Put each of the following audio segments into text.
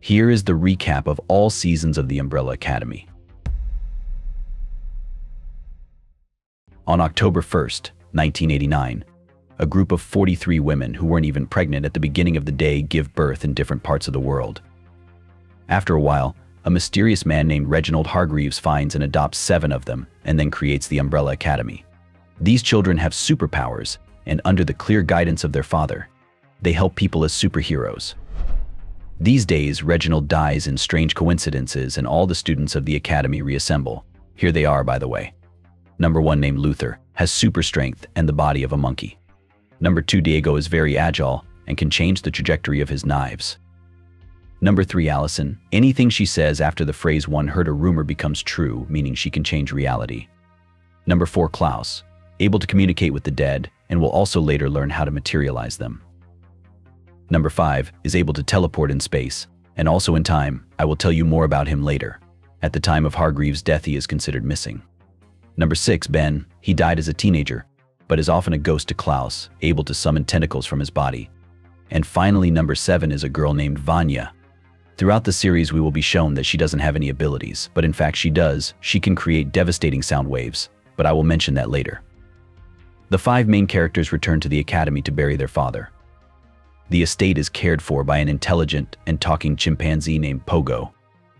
Here is the recap of all seasons of the Umbrella Academy. On October 1st, 1989, a group of 43 women who weren't even pregnant at the beginning of the day give birth in different parts of the world. After a while, a mysterious man named Reginald Hargreaves finds and adopts 7 of them and then creates the Umbrella Academy. These children have superpowers, and under the clear guidance of their father, they help people as superheroes. These days, Reginald dies in strange coincidences and all the students of the academy reassemble. Here they are, by the way. Number 1, named Luther, has super strength and the body of a monkey. Number 2, Diego, is very agile and can change the trajectory of his knives. Number 3, Allison, anything she says after the phrase "one heard a rumor" becomes true, meaning she can change reality. Number 4, Klaus, able to communicate with the dead and will also later learn how to materialize them. Number 5 is able to teleport in space and also in time. I will tell you more about him later. At the time of Hargreaves' death, he is considered missing. Number 6, Ben, he died as a teenager, but is often a ghost to Klaus, able to summon tentacles from his body. And finally, number 7 is a girl named Vanya. Throughout the series, we will be shown that she doesn't have any abilities, but in fact she does. She can create devastating sound waves, but I will mention that later. The 5 main characters return to the academy to bury their father. The estate is cared for by an intelligent and talking chimpanzee named Pogo,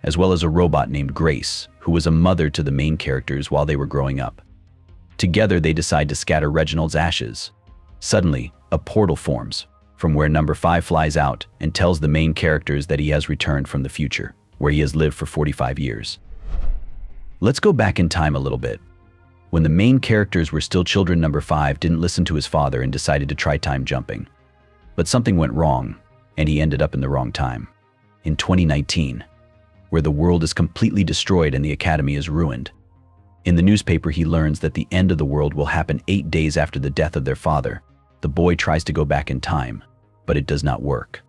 as well as a robot named Grace, who was a mother to the main characters while they were growing up. Together, they decide to scatter Reginald's ashes. Suddenly, a portal forms, from where number 5 flies out and tells the main characters that he has returned from the future, where he has lived for 45 years. Let's go back in time a little bit. When the main characters were still children, number 5 didn't listen to his father and decided to try time jumping. But something went wrong, and he ended up in the wrong time. In 2019, where the world is completely destroyed and the academy is ruined. In the newspaper, he learns that the end of the world will happen 8 days after the death of their father. The boy tries to go back in time, but it does not work.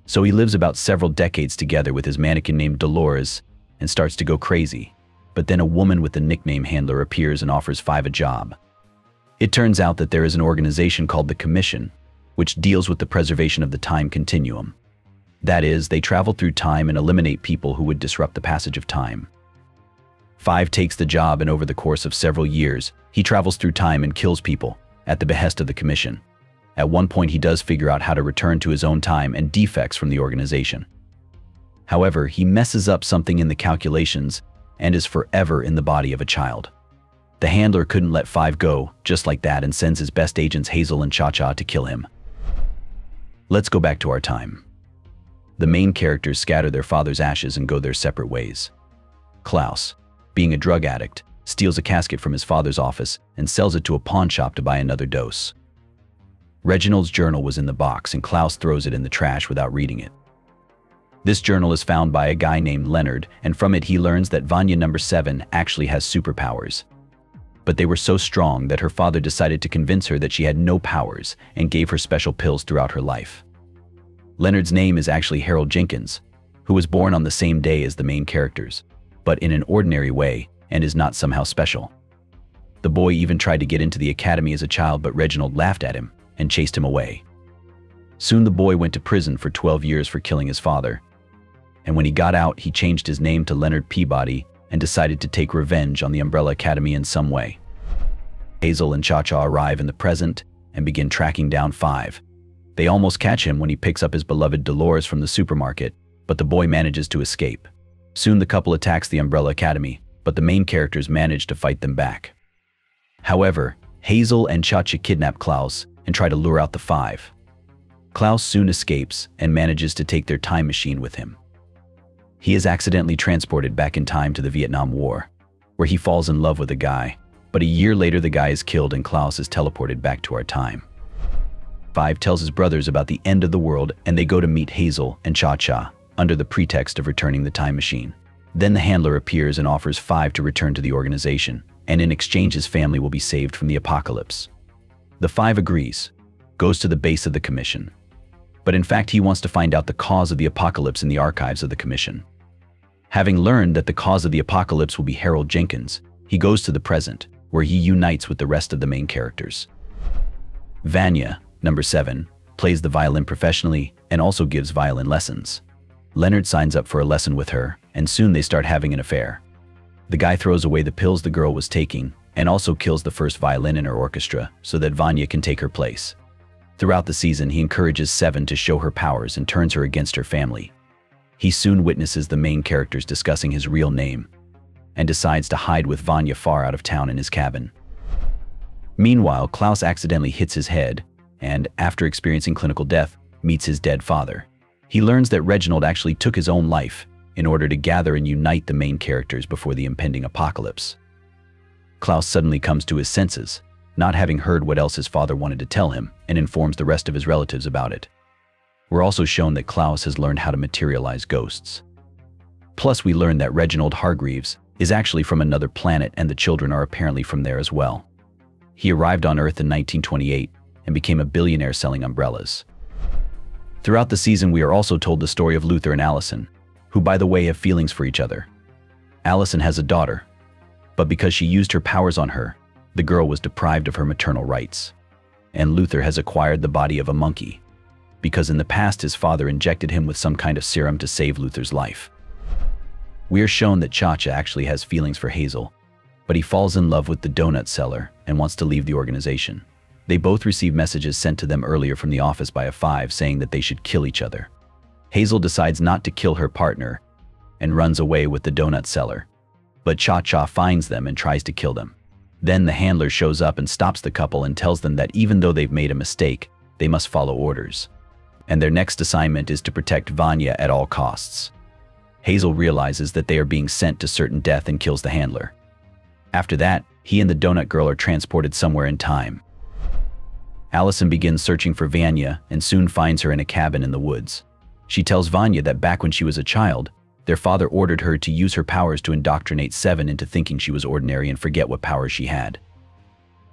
So he lives about several decades together with his mannequin named Dolores and starts to go crazy. But then a woman with the nickname Handler appears and offers 5 a job. It turns out that there is an organization called the Commission, which deals with the preservation of the time continuum. That is, they travel through time and eliminate people who would disrupt the passage of time. 5 takes the job, and over the course of several years, he travels through time and kills people at the behest of the Commission. At one point, he does figure out how to return to his own time and defects from the organization. However, he messes up something in the calculations and is forever in the body of a child. The Handler couldn't let 5 go just like that and sends his best agents Hazel and Cha-Cha to kill him. Let's go back to our time. The main characters scatter their father's ashes and go their separate ways. Klaus, being a drug addict, steals a casket from his father's office and sells it to a pawn shop to buy another dose. Reginald's journal was in the box and Klaus throws it in the trash without reading it. This journal is found by a guy named Leonard, and from it he learns that Vanya number 7 actually has superpowers. But they were so strong that her father decided to convince her that she had no powers and gave her special pills throughout her life. Leonard's name is actually Harold Jenkins, who was born on the same day as the main characters, but in an ordinary way and is not somehow special. The boy even tried to get into the academy as a child, but Reginald laughed at him and chased him away. Soon the boy went to prison for 12 years for killing his father. And when he got out, he changed his name to Leonard Peabody and decided to take revenge on the Umbrella Academy in some way. Hazel and Cha-Cha arrive in the present and begin tracking down 5. They almost catch him when he picks up his beloved Dolores from the supermarket, but the boy manages to escape. Soon the couple attacks the Umbrella Academy, but the main characters manage to fight them back. However, Hazel and Cha-Cha kidnap Klaus and try to lure out the 5. Klaus soon escapes and manages to take their time machine with him. He is accidentally transported back in time to the Vietnam War, where he falls in love with a guy, but a year later the guy is killed and Klaus is teleported back to our time. 5 tells his brothers about the end of the world and they go to meet Hazel and Cha-Cha under the pretext of returning the time machine. Then the Handler appears and offers 5 to return to the organization, and in exchange his family will be saved from the apocalypse. The 5 agrees, goes to the base of the Commission. But in fact he wants to find out the cause of the apocalypse in the archives of the Commission. Having learned that the cause of the apocalypse will be Harold Jenkins, he goes to the present, where he unites with the rest of the main characters. Vanya, number 7, plays the violin professionally and also gives violin lessons. Leonard signs up for a lesson with her, and soon they start having an affair. The guy throws away the pills the girl was taking, and also kills the first violin in her orchestra so that Vanya can take her place. Throughout the season, he encourages Seven to show her powers and turns her against her family. He soon witnesses the main characters discussing his real name, and decides to hide with Vanya far out of town in his cabin. Meanwhile, Klaus accidentally hits his head, and, after experiencing clinical death, meets his dead father. He learns that Reginald actually took his own life in order to gather and unite the main characters before the impending apocalypse. Klaus suddenly comes to his senses, not having heard what else his father wanted to tell him, and informs the rest of his relatives about it. We're also shown that Klaus has learned how to materialize ghosts. Plus, we learn that Reginald Hargreaves is actually from another planet, and the children are apparently from there as well. He arrived on Earth in 1928 and became a billionaire selling umbrellas. Throughout the season, we are also told the story of Luther and Allison, who, by the way, have feelings for each other. Allison has a daughter, but because she used her powers on her, the girl was deprived of her maternal rights. And Luther has acquired the body of a monkey, because in the past his father injected him with some kind of serum to save Luther's life. We are shown that Cha-Cha actually has feelings for Hazel, but he falls in love with the donut seller and wants to leave the organization. They both receive messages sent to them earlier from the office by a five saying that they should kill each other. Hazel decides not to kill her partner and runs away with the donut seller, but Cha-Cha finds them and tries to kill them. Then the handler shows up and stops the couple and tells them that even though they've made a mistake, they must follow orders, and their next assignment is to protect Vanya at all costs. Hazel realizes that they are being sent to certain death and kills the handler. After that, he and the donut girl are transported somewhere in time. Allison begins searching for Vanya and soon finds her in a cabin in the woods. She tells Vanya that back when she was a child, their father ordered her to use her powers to indoctrinate Seven into thinking she was ordinary and forget what powers she had.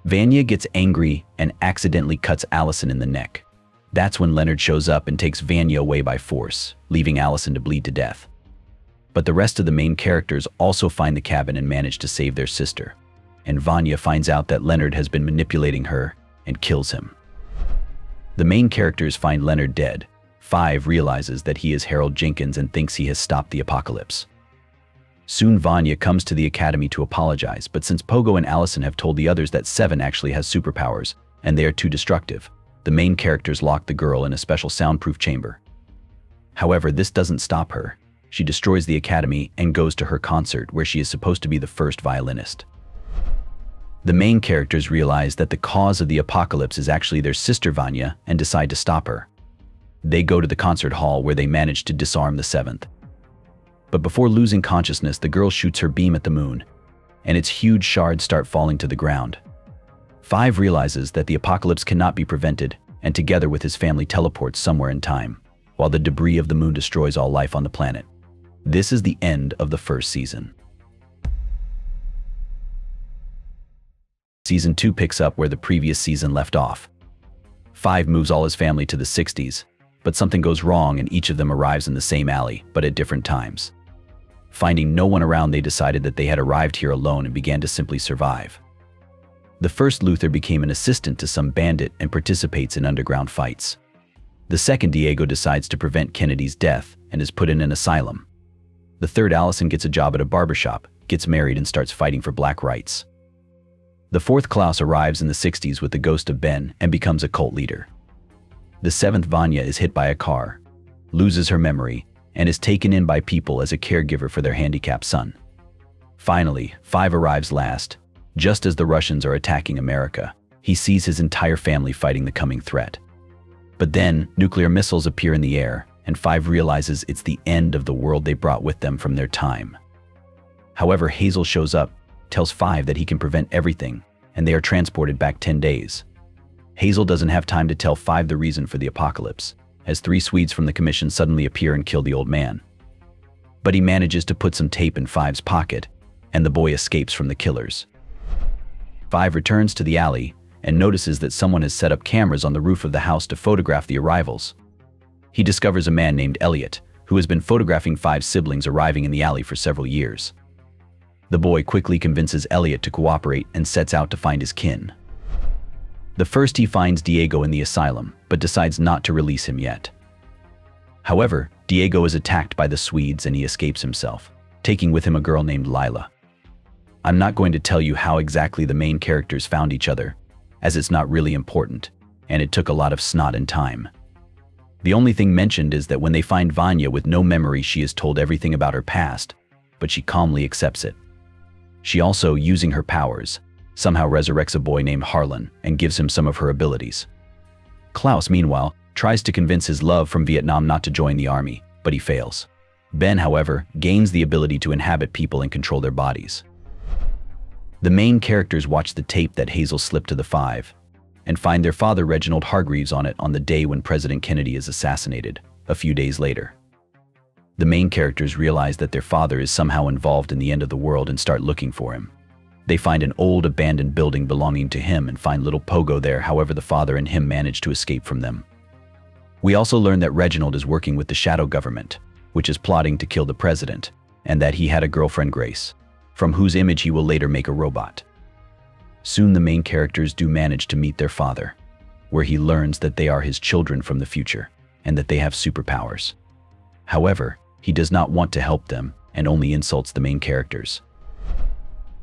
Vanya gets angry and accidentally cuts Allison in the neck. That's when Leonard shows up and takes Vanya away by force, leaving Allison to bleed to death. But the rest of the main characters also find the cabin and manage to save their sister. And Vanya finds out that Leonard has been manipulating her and kills him. The main characters find Leonard dead. Five realizes that he is Harold Jenkins and thinks he has stopped the apocalypse. Soon Vanya comes to the academy to apologize, but since Pogo and Allison have told the others that Seven actually has superpowers and they are too destructive, the main characters lock the girl in a special soundproof chamber. However, this doesn't stop her. She destroys the academy and goes to her concert where she is supposed to be the first violinist. The main characters realize that the cause of the apocalypse is actually their sister Vanya and decide to stop her. They go to the concert hall where they manage to disarm the seventh. But before losing consciousness, the girl shoots her beam at the moon, and its huge shards start falling to the ground. Five realizes that the apocalypse cannot be prevented, and together with his family teleports somewhere in time, while the debris of the moon destroys all life on the planet. This is the end of the first season. Season 2 picks up where the previous season left off. Five moves all his family to the 60s, but something goes wrong and each of them arrives in the same alley, but at different times. Finding no one around, they decided that they had arrived here alone and began to simply survive. The first Luther became an assistant to some bandit and participates in underground fights. The second Diego decides to prevent Kennedy's death and is put in an asylum. The third Allison gets a job at a barbershop, gets married and starts fighting for black rights. The fourth Klaus arrives in the 60s with the ghost of Ben and becomes a cult leader. The seventh Vanya is hit by a car, loses her memory, and is taken in by people as a caregiver for their handicapped son. Finally, Five arrives last. Just as the Russians are attacking America, he sees his entire family fighting the coming threat. But then, nuclear missiles appear in the air, and Five realizes it's the end of the world they brought with them from their time. However, Hazel shows up, tells Five that he can prevent everything, and they are transported back 10 days. Hazel doesn't have time to tell Five the reason for the apocalypse, as 3 Swedes from the commission suddenly appear and kill the old man. But he manages to put some tape in Five's pocket, and the boy escapes from the killers. Five returns to the alley and notices that someone has set up cameras on the roof of the house to photograph the arrivals. He discovers a man named Elliot, who has been photographing Five's siblings arriving in the alley for several years. The boy quickly convinces Elliot to cooperate and sets out to find his kin. The first he finds Diego in the asylum, but decides not to release him yet. However, Diego is attacked by the Swedes and he escapes himself, taking with him a girl named Lila. I'm not going to tell you how exactly the main characters found each other, as it's not really important, and it took a lot of snot and time. The only thing mentioned is that when they find Vanya with no memory, she is told everything about her past, but she calmly accepts it. She also, using her powers, somehow resurrects a boy named Harlan and gives him some of her abilities. Klaus, meanwhile, tries to convince his love from Vietnam not to join the army, but he fails. Ben, however, gains the ability to inhabit people and control their bodies. The main characters watch the tape that Hazel slipped to the Five and find their father Reginald Hargreaves on it on the day when President Kennedy is assassinated, a few days later. The main characters realize that their father is somehow involved in the end of the world and start looking for him. They find an old abandoned building belonging to him and find little Pogo there, however the father and him manage to escape from them. We also learn that Reginald is working with the shadow government, which is plotting to kill the president, and that he had a girlfriend, Grace, from whose image he will later make a robot. Soon the main characters do manage to meet their father, where he learns that they are his children from the future and that they have superpowers. However, he does not want to help them and only insults the main characters.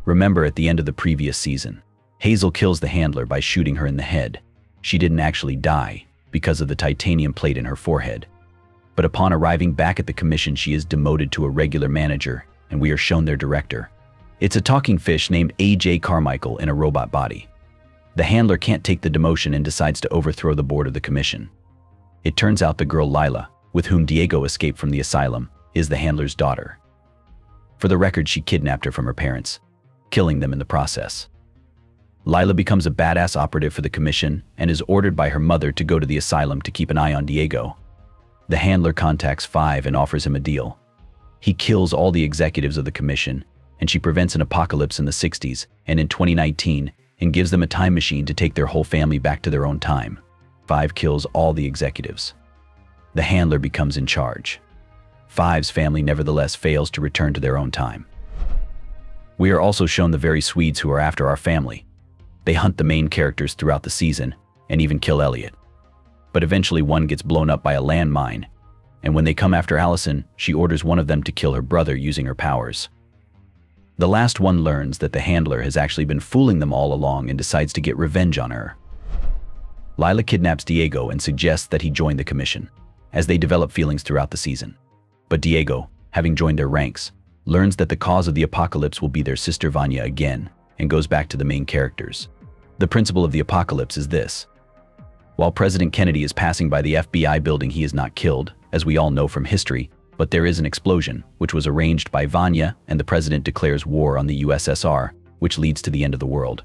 Remember, at the end of the previous season, Hazel kills the handler by shooting her in the head. She didn't actually die because of the titanium plate in her forehead. But upon arriving back at the commission, she is demoted to a regular manager, and we are shown their director. It's a talking fish named A.J. Carmichael in a robot body. The handler can't take the demotion and decides to overthrow the board of the commission. It turns out the girl Lila, with whom Diego escaped from the asylum, is the handler's daughter. For the record, she kidnapped her from her parents, killing them in the process. Lila becomes a badass operative for the commission and is ordered by her mother to go to the asylum to keep an eye on Diego. The handler contacts Five and offers him a deal. He kills all the executives of the commission, and she prevents an apocalypse in the 60s and in 2019 and gives them a time machine to take their whole family back to their own time. Five kills all the executives. The handler becomes in charge. Five's family nevertheless fails to return to their own time. We are also shown the very Swedes who are after our family. They hunt the main characters throughout the season and even kill Elliot. But eventually one gets blown up by a landmine, and when they come after Allison, she orders one of them to kill her brother using her powers. The last one learns that the handler has actually been fooling them all along and decides to get revenge on her. Lila kidnaps Diego and suggests that he join the commission, as they develop feelings throughout the season. But Diego, having joined their ranks, learns that the cause of the apocalypse will be their sister Vanya again, and goes back to the main characters. The principle of the apocalypse is this. While President Kennedy is passing by the FBI building, he is not killed, as we all know from history, but there is an explosion, which was arranged by Vanya, and the president declares war on the USSR, which leads to the end of the world.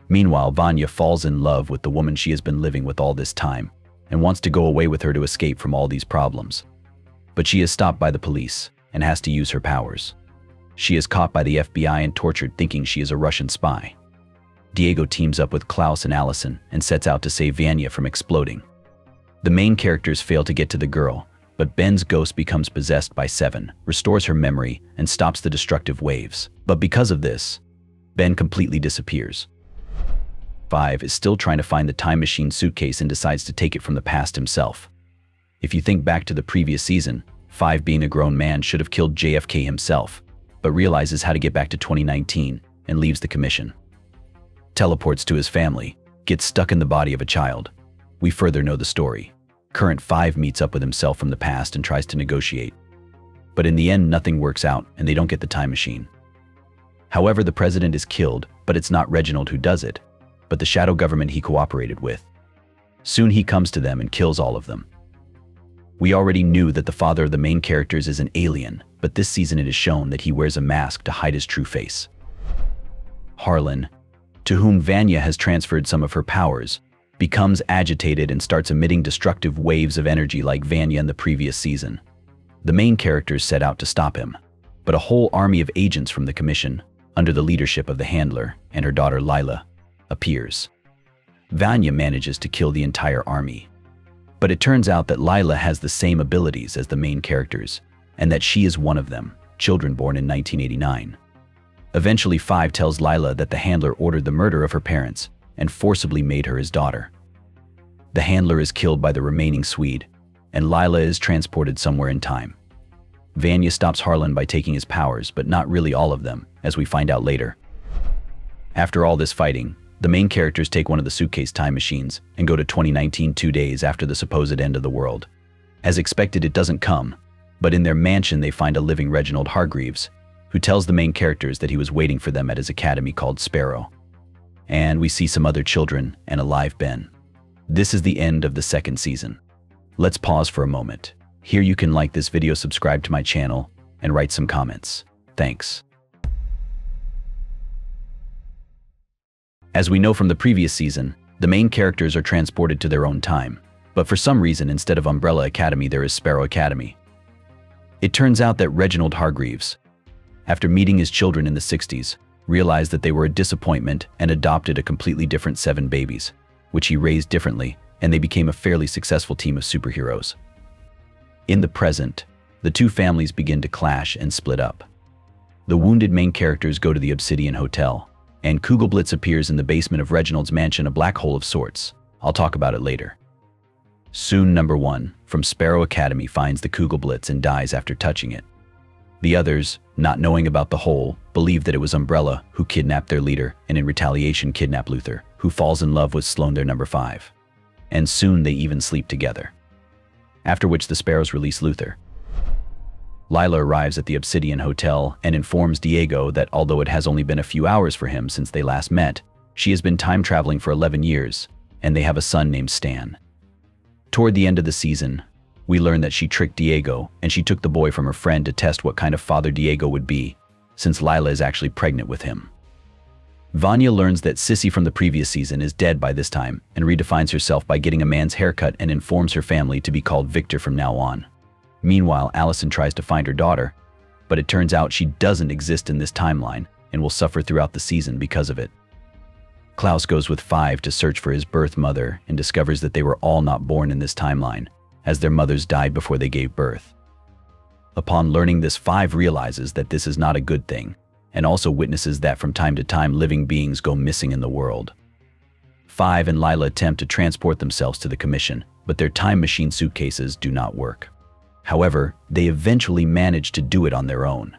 Meanwhile, Vanya falls in love with the woman she has been living with all this time, and wants to go away with her to escape from all these problems. But she is stopped by the police, and has to use her powers. She is caught by the FBI and tortured, thinking she is a Russian spy. Diego teams up with Klaus and Allison and sets out to save Vanya from exploding. The main characters fail to get to the girl, but Ben's ghost becomes possessed by Seven, restores her memory, and stops the destructive waves. But because of this, Ben completely disappears. Five is still trying to find the time machine suitcase and decides to take it from the past himself. If you think back to the previous season, Five, being a grown man, should have killed JFK himself, but realizes how to get back to 2019 and leaves the commission. Teleports to his family, gets stuck in the body of a child. We further know the story. Current Five meets up with himself from the past and tries to negotiate. But in the end, nothing works out and they don't get the time machine. However, the president is killed, but it's not Reginald who does it, but the shadow government he cooperated with. Soon he comes to them and kills all of them. We already knew that the father of the main characters is an alien, but this season it is shown that he wears a mask to hide his true face. Harlan, to whom Vanya has transferred some of her powers, becomes agitated and starts emitting destructive waves of energy like Vanya in the previous season. The main characters set out to stop him, but a whole army of agents from the commission, under the leadership of the handler and her daughter Lila, appears. Vanya manages to kill the entire army. But it turns out that Lila has the same abilities as the main characters, and that she is one of them, children born in 1989. Eventually, Five tells Lila that the handler ordered the murder of her parents and forcibly made her his daughter. The handler is killed by the remaining Swede, and Lila is transported somewhere in time. Vanya stops Harlan by taking his powers, but not really all of them, as we find out later. After all this fighting, the main characters take one of the suitcase time machines and go to 2019 2 days after the supposed end of the world. As expected, it doesn't come, but in their mansion they find a living Reginald Hargreaves, who tells the main characters that he was waiting for them at his academy called Sparrow. And we see some other children and a live Ben. This is the end of the second season. Let's pause for a moment. Here you can like this video, subscribe to my channel, and write some comments. Thanks. As we know from the previous season, the main characters are transported to their own time, but for some reason instead of Umbrella Academy there is Sparrow Academy. It turns out that Reginald Hargreaves, after meeting his children in the 60s, realized that they were a disappointment and adopted a completely different 7 babies, which he raised differently, and they became a fairly successful team of superheroes. In the present, the two families begin to clash and split up. The wounded main characters go to the Obsidian Hotel, and Kugelblitz appears in the basement of Reginald's mansion, a black hole of sorts. I'll talk about it later. Soon, number 1 from Sparrow Academy finds the Kugelblitz and dies after touching it. The others, not knowing about the hole, believe that it was Umbrella who kidnapped their leader and in retaliation kidnap Luther, who falls in love with Sloane, their number 5. And soon they even sleep together. After which the Sparrows release Luther. Lila arrives at the Obsidian Hotel and informs Diego that although it has only been a few hours for him since they last met, she has been time traveling for 11 years, and they have a son named Stan. Toward the end of the season, we learn that she tricked Diego and she took the boy from her friend to test what kind of father Diego would be, since Lila is actually pregnant with him. Vanya learns that Sissy from the previous season is dead by this time and redefines herself by getting a man's haircut and informs her family to be called Victor from now on. Meanwhile, Allison tries to find her daughter, but it turns out she doesn't exist in this timeline and will suffer throughout the season because of it. Klaus goes with 5 to search for his birth mother and discovers that they were all not born in this timeline, as their mothers died before they gave birth. Upon learning this, 5 realizes that this is not a good thing, and also witnesses that from time to time living beings go missing in the world. 5 and Lila attempt to transport themselves to the commission, but their time machine suitcases do not work. However, they eventually manage to do it on their own.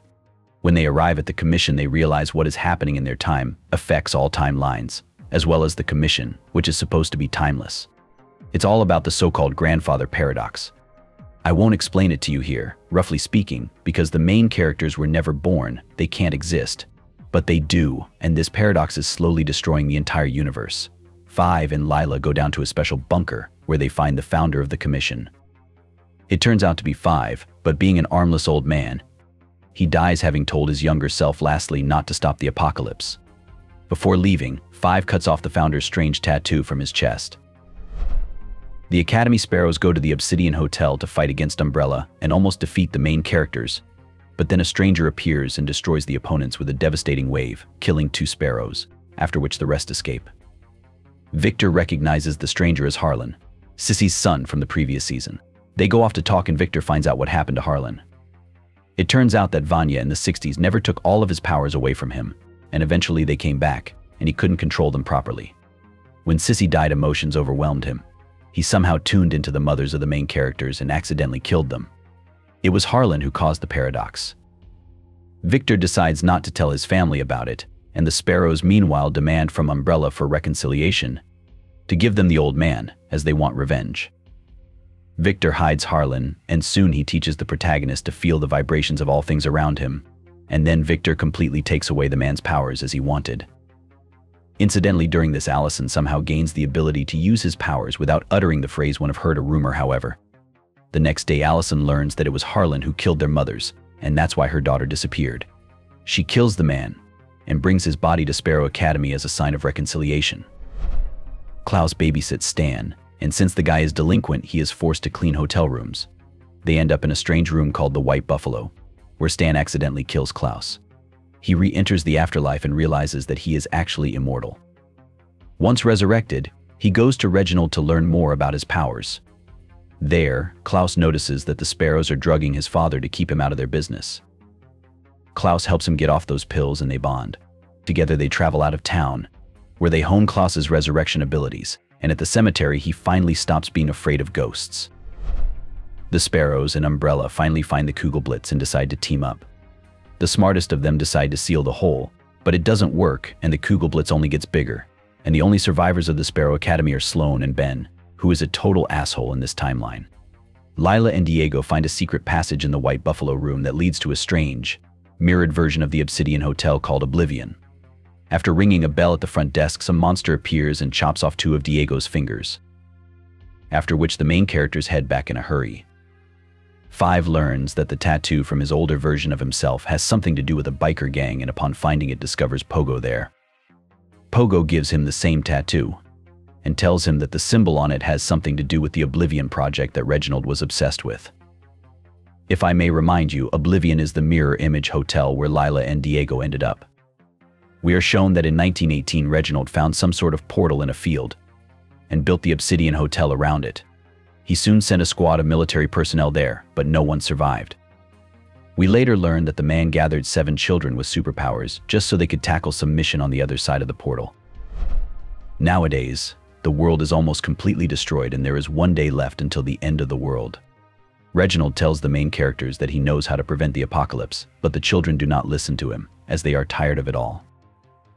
When they arrive at the commission, they realize what is happening in their time affects all timelines, as well as the commission, which is supposed to be timeless. It's all about the so-called grandfather paradox. I won't explain it to you here, roughly speaking, because the main characters were never born, they can't exist. But they do, and this paradox is slowly destroying the entire universe. 5 and Lila go down to a special bunker, where they find the founder of the commission. It turns out to be 5, but being an armless old man, he dies having told his younger self lastly not to stop the apocalypse. Before leaving, 5 cuts off the founder's strange tattoo from his chest. The Academy Sparrows go to the Obsidian Hotel to fight against Umbrella and almost defeat the main characters, but then a stranger appears and destroys the opponents with a devastating wave, killing 2 sparrows, after which the rest escape. Victor recognizes the stranger as Harlan, Sissy's son from the previous season. They go off to talk and Victor finds out what happened to Harlan. It turns out that Vanya in the 60s never took all of his powers away from him, and eventually they came back, and he couldn't control them properly. When Sissy died, emotions overwhelmed him. He somehow tuned into the mothers of the main characters and accidentally killed them. It was Harlan who caused the paradox. Victor decides not to tell his family about it, and the Sparrows meanwhile demand from Umbrella for reconciliation, to give them the old man, as they want revenge. Victor hides Harlan, and soon he teaches the protagonist to feel the vibrations of all things around him, and then Victor completely takes away the man's powers as he wanted. Incidentally, during this, Allison somehow gains the ability to use his powers without uttering the phrase "one have heard a rumor," however. The next day, Allison learns that it was Harlan who killed their mothers, and that's why her daughter disappeared. She kills the man, and brings his body to Sparrow Academy as a sign of reconciliation. Klaus babysits Stan, and since the guy is delinquent, he is forced to clean hotel rooms. They end up in a strange room called the White Buffalo, where Stan accidentally kills Klaus. He re-enters the afterlife and realizes that he is actually immortal. Once resurrected, he goes to Reginald to learn more about his powers. There, Klaus notices that the Sparrows are drugging his father to keep him out of their business. Klaus helps him get off those pills and they bond. Together they travel out of town, where they hone Klaus's resurrection abilities, and at the cemetery he finally stops being afraid of ghosts. The Sparrows and Umbrella finally find the Kugelblitz and decide to team up. The smartest of them decide to seal the hole, but it doesn't work and the Kugelblitz only gets bigger. And the only survivors of the Sparrow Academy are Sloane and Ben, who is a total asshole in this timeline. Lila and Diego find a secret passage in the White Buffalo room that leads to a strange, mirrored version of the Obsidian Hotel called Oblivion. After ringing a bell at the front desk, some monster appears and chops off 2 of Diego's fingers, after which the main characters head back in a hurry. 5 learns that the tattoo from his older version of himself has something to do with a biker gang, and upon finding it discovers Pogo there. Pogo gives him the same tattoo and tells him that the symbol on it has something to do with the Oblivion project that Reginald was obsessed with. If I may remind you, Oblivion is the mirror image hotel where Lila and Diego ended up. We are shown that in 1918 Reginald found some sort of portal in a field and built the Obsidian Hotel around it. He soon sent a squad of military personnel there, but no one survived. We later learned that the man gathered 7 children with superpowers just so they could tackle some mission on the other side of the portal. Nowadays, the world is almost completely destroyed and there is 1 day left until the end of the world. Reginald tells the main characters that he knows how to prevent the apocalypse, but the children do not listen to him, as they are tired of it all.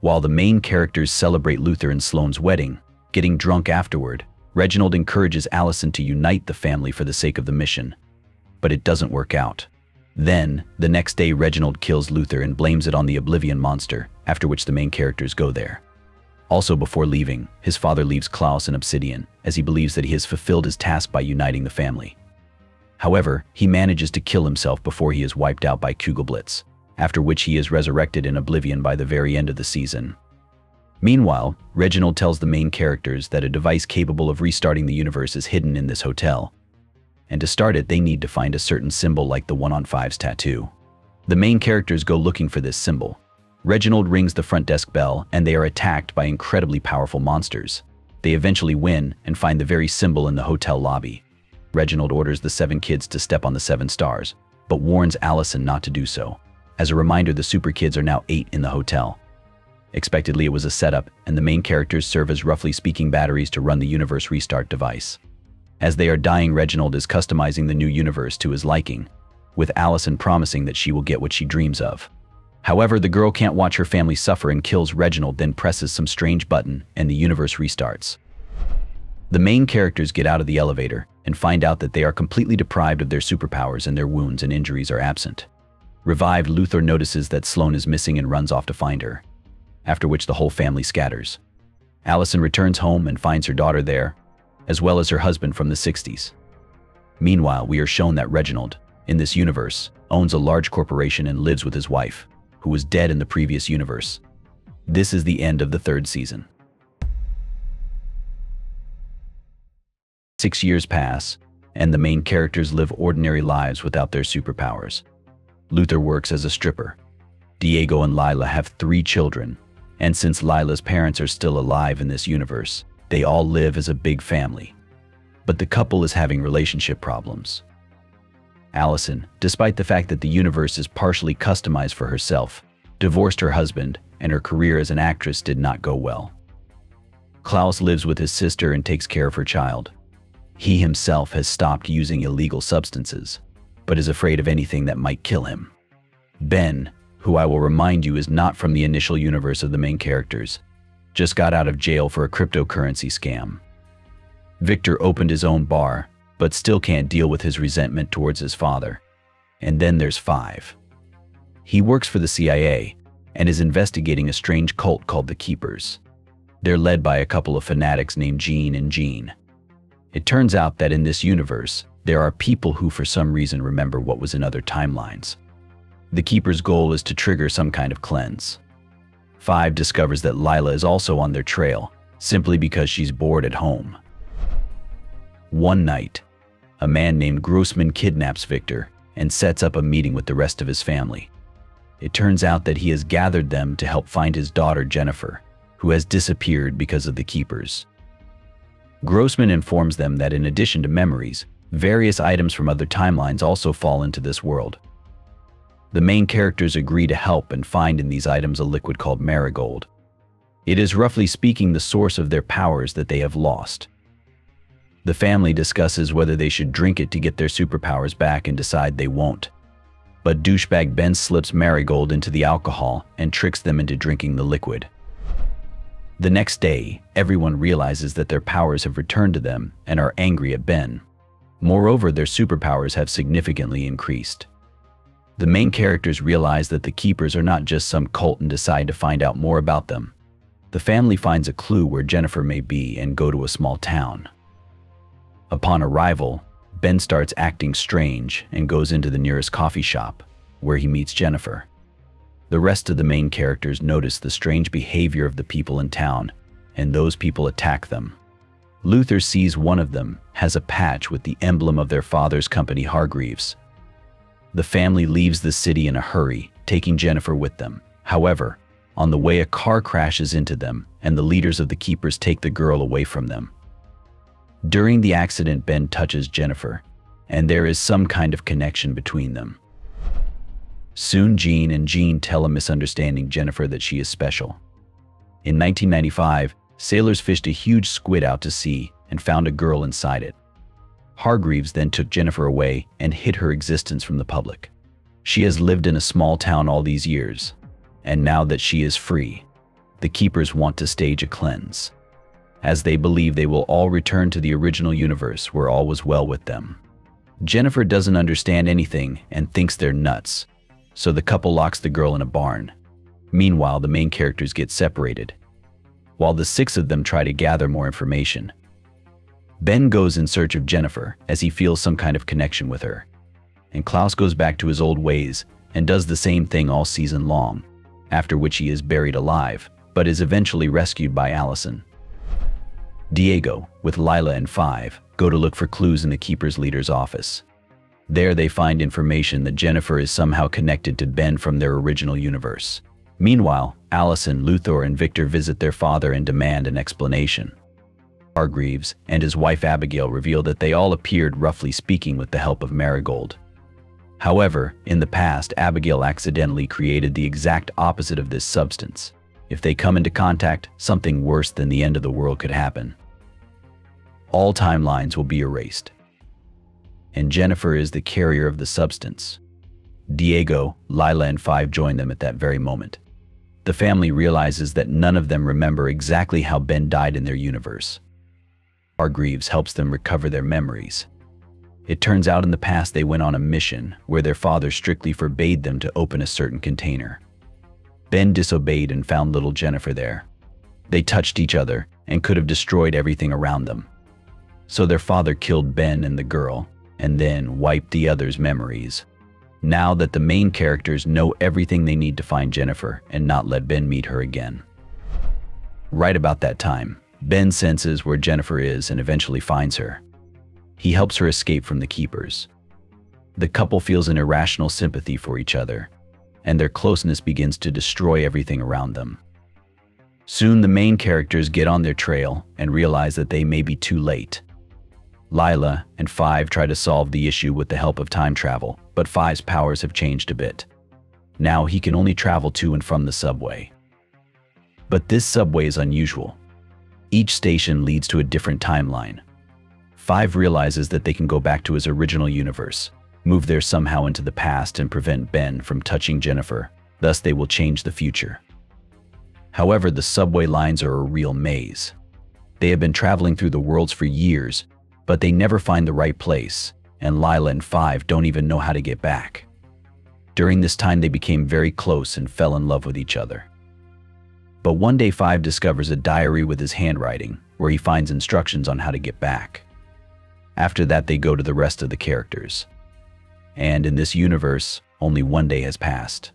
While the main characters celebrate Luther and Sloane's wedding, getting drunk afterward, Reginald encourages Allison to unite the family for the sake of the mission. But it doesn't work out. Then, the next day Reginald kills Luther and blames it on the Oblivion monster, after which the main characters go there. Also before leaving, his father leaves Klaus in Obsidian, as he believes that he has fulfilled his task by uniting the family. However, he manages to kill himself before he is wiped out by Kugelblitz, after which he is resurrected in Oblivion by the very end of the season. Meanwhile, Reginald tells the main characters that a device capable of restarting the universe is hidden in this hotel, and to start it they need to find a certain symbol like the 1 on 5's tattoo. The main characters go looking for this symbol. Reginald rings the front desk bell and they are attacked by incredibly powerful monsters. They eventually win and find the very symbol in the hotel lobby. Reginald orders the 7 kids to step on the 7 stars, but warns Allison not to do so. As a reminder, the super kids are now 8 in the hotel. Expectedly, it was a setup, and the main characters serve as roughly speaking batteries to run the universe restart device. As they are dying, Reginald is customizing the new universe to his liking, with Allison promising that she will get what she dreams of. However, the girl can't watch her family suffer and kills Reginald, then presses some strange button and the universe restarts. The main characters get out of the elevator and find out that they are completely deprived of their superpowers and their wounds and injuries are absent. Revived, Luther notices that Sloane is missing and runs off to find her, after which the whole family scatters. Allison returns home and finds her daughter there, as well as her husband from the 60s. Meanwhile, we are shown that Reginald, in this universe, owns a large corporation and lives with his wife, who was dead in the previous universe. This is the end of the 3rd season. 6 years pass, and the main characters live ordinary lives without their superpowers. Luther works as a stripper. Diego and Lila have 3 children, and since Lila's parents are still alive in this universe, they all live as a big family. But the couple is having relationship problems. Allison, despite the fact that the universe is partially customized for herself, divorced her husband, and her career as an actress did not go well. Klaus lives with his sister and takes care of her child. He himself has stopped using illegal substances, but is afraid of anything that might kill him. Ben, who I will remind you is not from the initial universe of the main characters, just got out of jail for a cryptocurrency scam. Victor opened his own bar, but still can't deal with his resentment towards his father. And then there's 5. He works for the CIA and is investigating a strange cult called the Keepers. They're led by a couple of fanatics named Jean and Jean. It turns out that in this universe, there are people who for some reason remember what was in other timelines. The Keeper's goal is to trigger some kind of cleanse. 5 discovers that Lila is also on their trail, simply because she's bored at home. One night, a man named Grossman kidnaps Victor and sets up a meeting with the rest of his family. It turns out that he has gathered them to help find his daughter Jennifer, who has disappeared because of the Keepers. Grossman informs them that in addition to memories, various items from other timelines also fall into this world. The main characters agree to help and find in these items a liquid called marigold. It is roughly speaking the source of their powers that they have lost. The family discusses whether they should drink it to get their superpowers back and decide they won't. But douchebag Ben slips Marigold into the alcohol and tricks them into drinking the liquid. The next day, everyone realizes that their powers have returned to them and are angry at Ben. Moreover, their superpowers have significantly increased. The main characters realize that the Keepers are not just some cult and decide to find out more about them. The family finds a clue where Jennifer may be and go to a small town. Upon arrival, Ben starts acting strange and goes into the nearest coffee shop, where he meets Jennifer. The rest of the main characters notice the strange behavior of the people in town, and those people attack them. Luther sees one of them has a patch with the emblem of their father's company, Hargreaves. The family leaves the city in a hurry, taking Jennifer with them. However, on the way a car crashes into them, and the leaders of the Keepers take the girl away from them. During the accident, Ben touches Jennifer, and there is some kind of connection between them. Soon Jean and Jean tell a misunderstanding Jennifer that she is special. In 1995, sailors fished a huge squid out to sea and found a girl inside it. Hargreaves then took Jennifer away and hid her existence from the public. She has lived in a small town all these years, and now that she is free, the Keepers want to stage a cleanse, as they believe they will all return to the original universe where all was well with them. Jennifer doesn't understand anything and thinks they're nuts, so the couple locks the girl in a barn. Meanwhile, the main characters get separated, while the 6 of them try to gather more information. Ben goes in search of Jennifer as he feels some kind of connection with her, and Klaus goes back to his old ways and does the same thing all season long, after which he is buried alive, but is eventually rescued by Allison. Diego, with Lila and Five, go to look for clues in the Keepers leader's office. There they find information that Jennifer is somehow connected to Ben from their original universe. Meanwhile, Allison, Luthor, and Victor visit their father and demand an explanation. Hargreaves and his wife Abigail reveal that they all appeared, roughly speaking, with the help of Marigold. However, in the past, Abigail accidentally created the exact opposite of this substance. If they come into contact, something worse than the end of the world could happen. All timelines will be erased, and Jennifer is the carrier of the substance. Diego, Lila, and Five join them at that very moment. The family realizes that none of them remember exactly how Ben died in their universe. Hargreaves helps them recover their memories. It turns out in the past they went on a mission where their father strictly forbade them to open a certain container. Ben disobeyed and found little Jennifer there. They touched each other and could have destroyed everything around them. So their father killed Ben and the girl, and then wiped the others' memories. Now that the main characters know everything they need to find Jennifer and not let Ben meet her again. Right about that time, Ben senses where Jennifer is and eventually finds her. He helps her escape from the Keepers. The couple feels an irrational sympathy for each other, and their closeness begins to destroy everything around them. Soon the main characters get on their trail and realize that they may be too late. Lila and Five try to solve the issue with the help of time travel, but Five's powers have changed a bit. Now he can only travel to and from the subway. But this subway is unusual. Each station leads to a different timeline. Five realizes that they can go back to his original universe, move there somehow into the past, and prevent Ben from touching Jennifer. Thus they will change the future. However, the subway lines are a real maze. They have been traveling through the worlds for years, but they never find the right place, and Lila and Five don't even know how to get back. During this time they became very close and fell in love with each other. But one day Five discovers a diary with his handwriting, where he finds instructions on how to get back. After that they go to the rest of the characters. And in this universe, only one day has passed.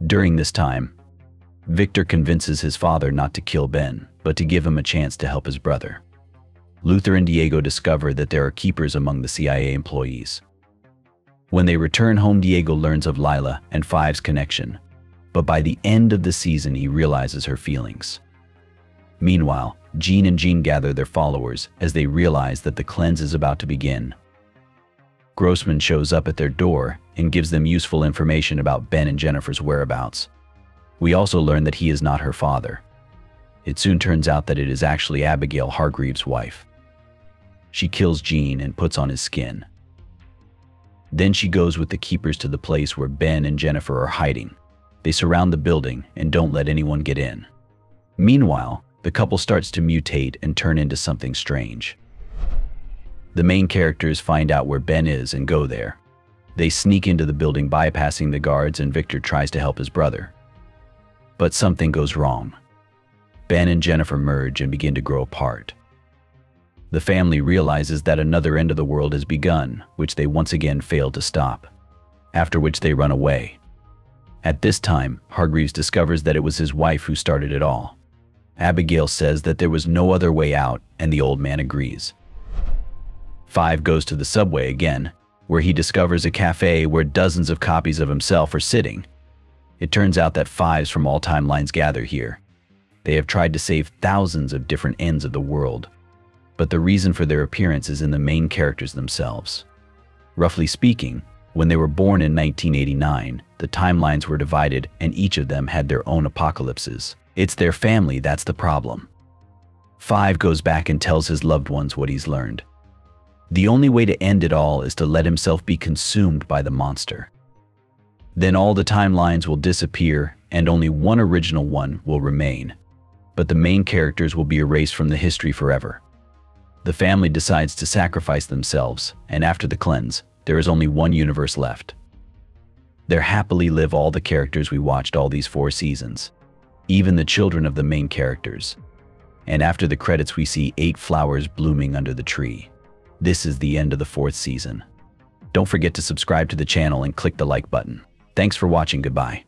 During this time, Victor convinces his father not to kill Ben, but to give him a chance to help his brother. Luther and Diego discover that there are Keepers among the CIA employees. When they return home, Diego learns of Lila and Five's connection, but by the end of the season he realizes her feelings. Meanwhile, Jean and Jean gather their followers as they realize that the cleanse is about to begin. Grossman shows up at their door and gives them useful information about Ben and Jennifer's whereabouts. We also learn that he is not her father. It soon turns out that it is actually Abigail, Hargreaves' wife. She kills Jean and puts on his skin. Then she goes with the keepers to the place where Ben and Jennifer are hiding. They surround the building and don't let anyone get in. Meanwhile, the couple starts to mutate and turn into something strange. The main characters find out where Ben is and go there. They sneak into the building bypassing the guards, and Victor tries to help his brother. But something goes wrong. Ben and Jennifer merge and begin to grow apart. The family realizes that another end of the world has begun, which they once again fail to stop, after which they run away. At this time, Hargreaves discovers that it was his wife who started it all. Abigail says that there was no other way out, and the old man agrees. 5 goes to the subway again, where he discovers a cafe where dozens of copies of himself are sitting. It turns out that 5s from all timelines gather here. They have tried to save thousands of different ends of the world, but the reason for their appearance is in the main characters themselves. Roughly speaking, when they were born in 1989, the timelines were divided and each of them had their own apocalypses. It's their family that's the problem. 5 goes back and tells his loved ones what he's learned. The only way to end it all is to let himself be consumed by the monster. Then all the timelines will disappear and only one original one will remain. But the main characters will be erased from the history forever. The family decides to sacrifice themselves, and after the cleanse, there is only one universe left. There happily live all the characters we watched all these 4 seasons, even the children of the main characters. And after the credits we see 8 flowers blooming under the tree. This is the end of the 4th season. Don't forget to subscribe to the channel and click the like button. Thanks for watching. Goodbye.